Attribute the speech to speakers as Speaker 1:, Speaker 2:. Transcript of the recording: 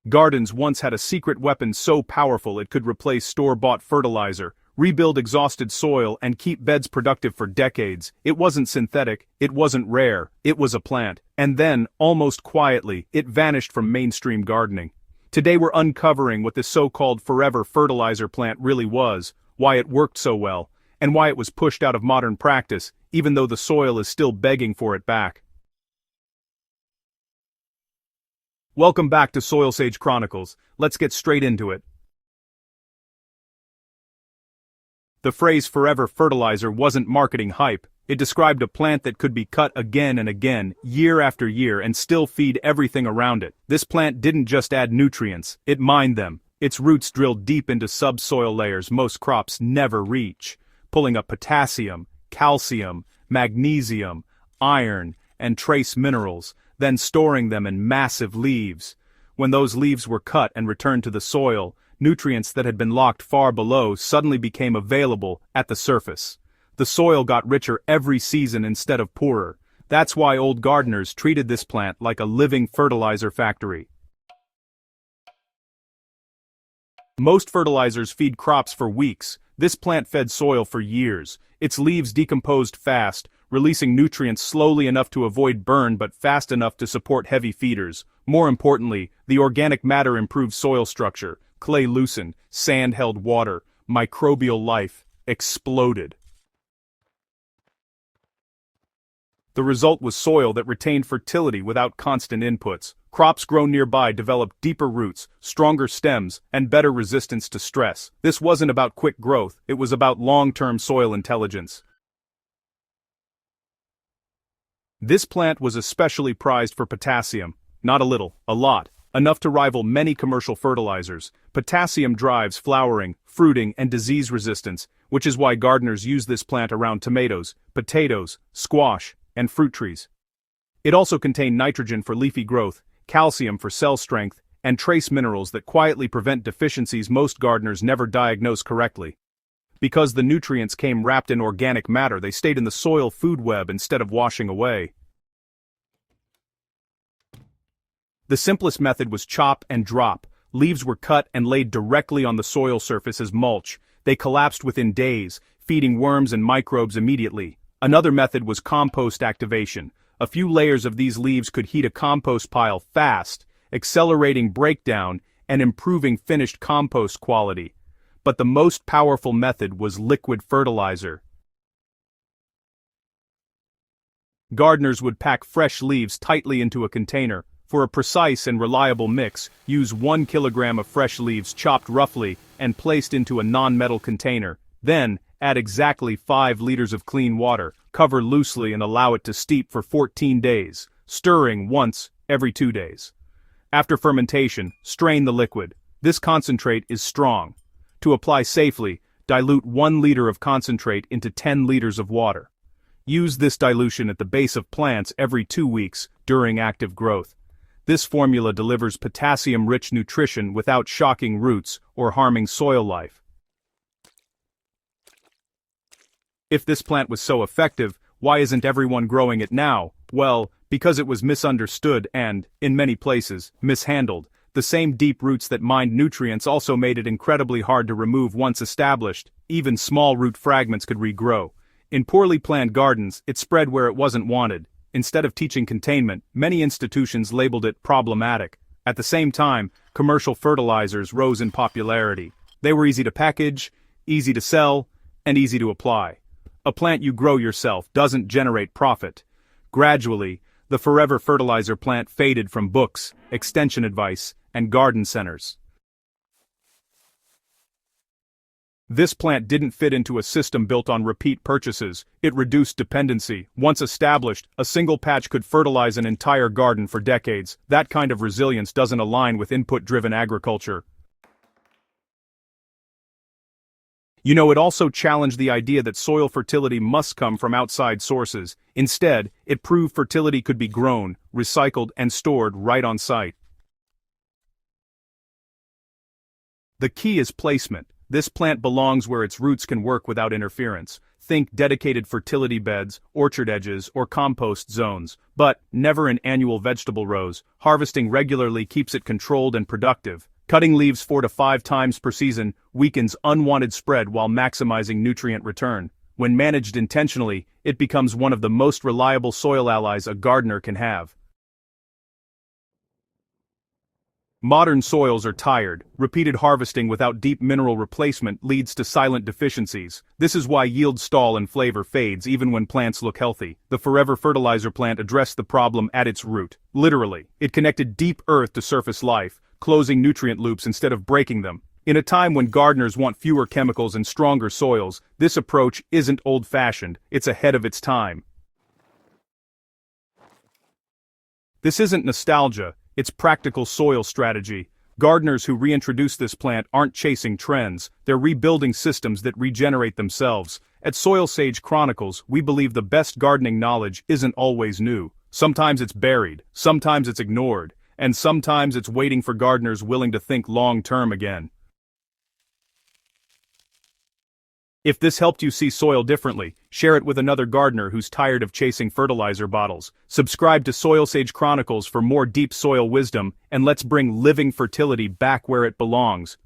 Speaker 1: Gardens once had a secret weapon so powerful it could replace store-bought fertilizer, rebuild exhausted soil and keep beds productive for decades. It wasn't synthetic, it wasn't rare, it was a plant. And then, almost quietly, it vanished from mainstream gardening. Today we're uncovering what this so-called Forever Fertilizer Plant really was, why it worked so well, and why it was pushed out of modern practice, even though the soil is still begging for it back. Welcome back to Soilsage Chronicles. Let's get straight into it. The phrase Forever Fertilizer wasn't marketing hype. It described a plant that could be cut again and again, year after year, and still feed everything around it. This plant didn't just add nutrients, it mined them. Its roots drilled deep into subsoil layers most crops never reach, pulling up potassium, calcium, magnesium, iron, and trace minerals, then storing them in massive leaves. When those leaves were cut and returned to the soil, nutrients that had been locked far below suddenly became available at the surface. The soil got richer every season instead of poorer. That's why old gardeners treated this plant like a living fertilizer factory. Most fertilizers feed crops for weeks. This plant fed soil for years. Its leaves decomposed fast, releasing nutrients slowly enough to avoid burn but fast enough to support heavy feeders. More importantly, the organic matter improved soil structure. Clay loosened, sand held water, microbial life exploded. The result was soil that retained fertility without constant inputs. Crops grown nearby developed deeper roots, stronger stems, and better resistance to stress. This wasn't about quick growth, it was about long-term soil intelligence. This plant was especially prized for potassium. Not a little, a lot. Enough to rival many commercial fertilizers. Potassium drives flowering, fruiting, and disease resistance, which is why gardeners use this plant around tomatoes, potatoes, squash, and fruit trees. It also contained nitrogen for leafy growth, calcium for cell strength, and trace minerals that quietly prevent deficiencies most gardeners never diagnose correctly. Because the nutrients came wrapped in organic matter, they stayed in the soil food web instead of washing away. The simplest method was chop and drop. Leaves were cut and laid directly on the soil surface as mulch. They collapsed within days, feeding worms and microbes immediately. Another method was compost activation. A few layers of these leaves could heat a compost pile fast, accelerating breakdown and improving finished compost quality. But the most powerful method was liquid fertilizer. Gardeners would pack fresh leaves tightly into a container. For a precise and reliable mix, use 1 kilogram of fresh leaves chopped roughly and placed into a non-metal container. Then, add exactly 5 liters of clean water, cover loosely and allow it to steep for 14 days, stirring once every 2 days. After fermentation, strain the liquid. This concentrate is strong. To apply safely, dilute 1 liter of concentrate into 10 liters of water. Use this dilution at the base of plants every 2 weeks during active growth. This formula delivers potassium-rich nutrition without shocking roots or harming soil life. If this plant was so effective, why isn't everyone growing it now? Well, because it was misunderstood and, in many places, mishandled. The same deep roots that mined nutrients also made it incredibly hard to remove once established. Even small root fragments could regrow. In poorly planned gardens, it spread where it wasn't wanted. Instead of teaching containment, many institutions labeled it problematic. At the same time, commercial fertilizers rose in popularity. They were easy to package, easy to sell, and easy to apply. A plant you grow yourself doesn't generate profit. Gradually, the Forever Fertilizer Plant faded from books, extension advice, and garden centers. This plant didn't fit into a system built on repeat purchases. It reduced dependency. Once established, a single patch could fertilize an entire garden for decades. That kind of resilience doesn't align with input-driven agriculture. It also challenged the idea that soil fertility must come from outside sources. Instead, it proved fertility could be grown, recycled, and stored right on site. The key is placement. This plant belongs where its roots can work without interference. think dedicated fertility beds, orchard edges, or compost zones, but never in annual vegetable rows. Harvesting regularly keeps it controlled and productive. Cutting leaves 4 to 5 times per season weakens unwanted spread while maximizing nutrient return. When managed intentionally, it becomes one of the most reliable soil allies a gardener can have. Modern soils are tired. Repeated harvesting without deep mineral replacement leads to silent deficiencies. This is why yield stall and flavor fades even when plants look healthy. The Forever Fertilizer Plant addressed the problem at its root. Literally, it connected deep earth to surface life, closing nutrient loops instead of breaking them. In a time when gardeners want fewer chemicals and stronger soils, this approach isn't old-fashioned, it's ahead of its time. This isn't nostalgia, it's practical soil strategy. Gardeners who reintroduce this plant aren't chasing trends, they're rebuilding systems that regenerate themselves. At Soilsage Chronicles, we believe the best gardening knowledge isn't always new. Sometimes it's buried, sometimes it's ignored, and sometimes it's waiting for gardeners willing to think long-term again. If this helped you see soil differently, share it with another gardener who's tired of chasing fertilizer bottles. Subscribe to Soilsage Chronicles for more deep soil wisdom, and let's bring living fertility back where it belongs.